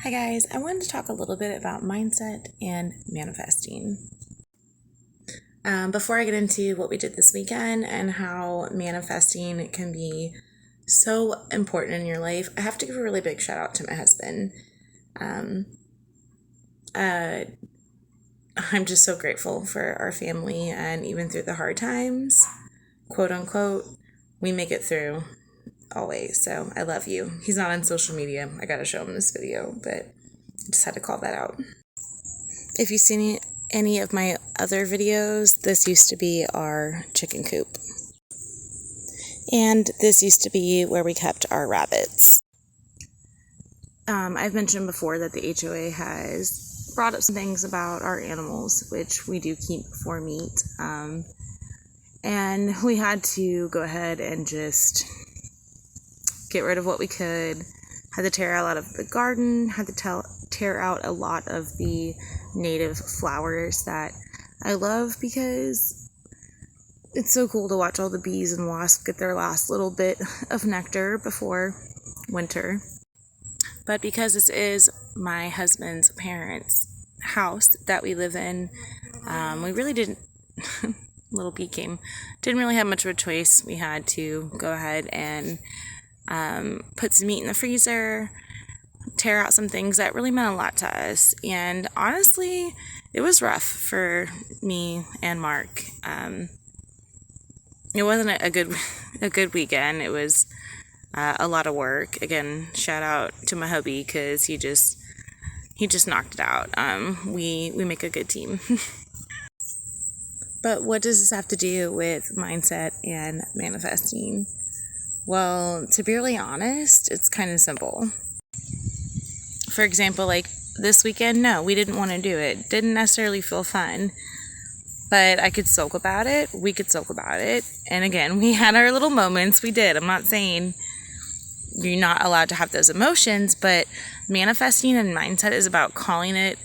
Hi guys, I wanted to talk a little bit about mindset and manifesting. Before I get into what we did this weekend and how manifesting can be so important in your life, I have to give a really big shout out to my husband. I'm just so grateful for our family, and even through the hard times, quote unquote, we make it through always. So I love you. He's not on social media. I gotta show him this video, but I just had to call that out. If you've seen any of my other videos, this used to be our chicken coop. And this used to be where we kept our rabbits. I've mentioned before that the HOA has brought up some things about our animals, which we do keep for meat. And we had to go ahead and just get rid of what we could. Had to tear out a lot of the garden, had to tear out a lot of the native flowers that I love, because it's so cool to watch all the bees and wasps get their last little bit of nectar before winter. But because this is my husband's parents' house that we live in, we really didn't, little bee came, didn't really have much of a choice. We had to go ahead and put some meat in the freezer, tear out some things that really meant a lot to us. And honestly, it was rough for me and Mark. It wasn't a good weekend. It was a lot of work. Again, shout out to my hubby, because he just knocked it out. We make a good team. But what does this have to do with mindset and manifesting? Well, to be really honest, it's kind of simple. For example, like this weekend, no, we didn't want to do it. Didn't necessarily feel fun, but I could sulk about it. We could sulk about it. And again, we had our little moments. We did. I'm not saying you're not allowed to have those emotions, but manifesting and mindset is about calling it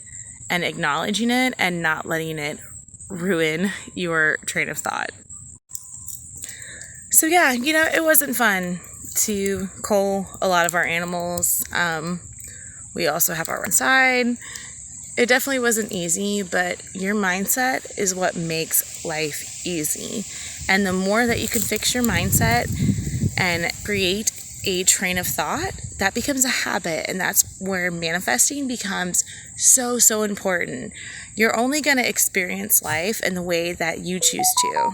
and acknowledging it and not letting it ruin your train of thought. So yeah, it wasn't fun to cull a lot of our animals. We also have our inside. It definitely wasn't easy, but your mindset is what makes life easy. And the more that you can fix your mindset and create a train of thought, that becomes a habit, and that's where manifesting becomes so important. You're only going to experience life in the way that you choose to.